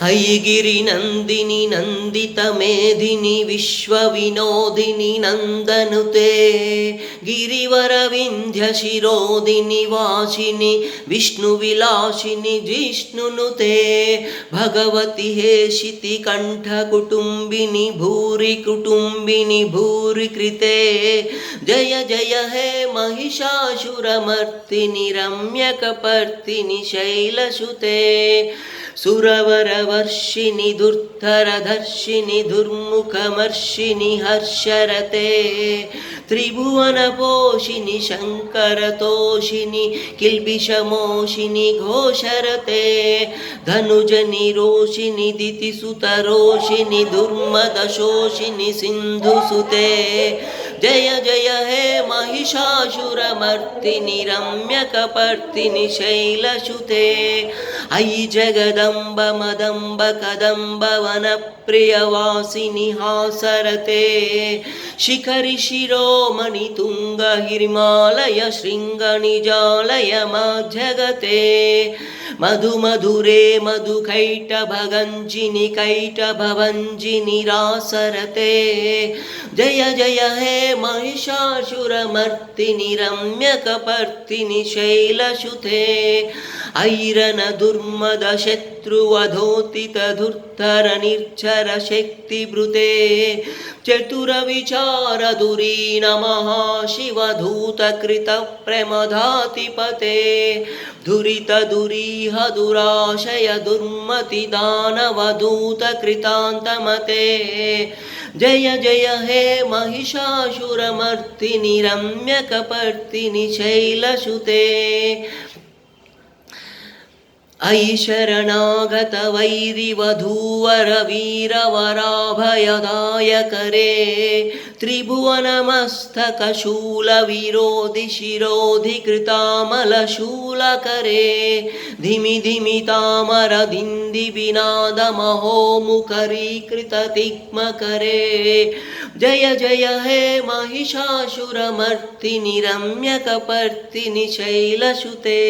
ऐगिरिनन्दिनि नन्दितमेधिनि विश्वविनोदिनि नन्दनुते गिरिवरविन्ध्यशिरोदिनि वासिनि विष्णुविलासिनि जिष्णुनुते भगवति हेशितिकण्ठकुटुम्बिनि भूरि कुटुम्बिनि भूरि कृते जय जय हे महिषासुरमर्दिनि रम्यकपर्दिनि शैलसुते सुरवरवर्षिणि दुर्धरधर्षिणि दुर्मुखमर्षिणि हर्षरते त्रिभुवनपोषिणि शङ्करतोषिणि किल्बिषमोषिणि घोषरते धनुजनिरोषिणि दितिसुतरोषिणि दुर्मदशोषिणि सिन्धुसुते जय जय हे महिषासुरमर्दिनि रम्यकपर्दिनि शैलसुते अयि जगदम्ब मदम्ब कदम्ब वनप्रियवासिनि हासरते शिखरि शिरोमणि तुङ्ग हिमालय शृङ्गनिजालय मध्यगते मधुमधुरे मधुकैटभगञ्जिनि कैटभवञ्जिनि रासरते जय जय हे महिषासुरमर्दिनि रम्यकपर्दिनि शैलसुते ऐरन दुर्मद शत्रुवधोतित धुर्धर निर्झर शक्तिभृते चतुरविचार दुरीन महाशिवधूतकृत प्रमदातिपते दुरित दुरीह दुराशय दुर्मति दानवधूतकृतान्तमते जय जय हे महिषासुरमर्दिनि रम्यकपर्दिनि शैलसुते अयि शरणागत वैरिवधूवर वीरवराभयदायकरे त्रिभुवनमस्तकशूलविरोधि शिरोधिकृतामलशूलकरे धिमि धिमि तामरदिन्दिविनादमहोमुखरीकृततिग्मकरे जय जय हे महिषासुरमर्दिनि रम्यकपर्दिनि शैलसुते।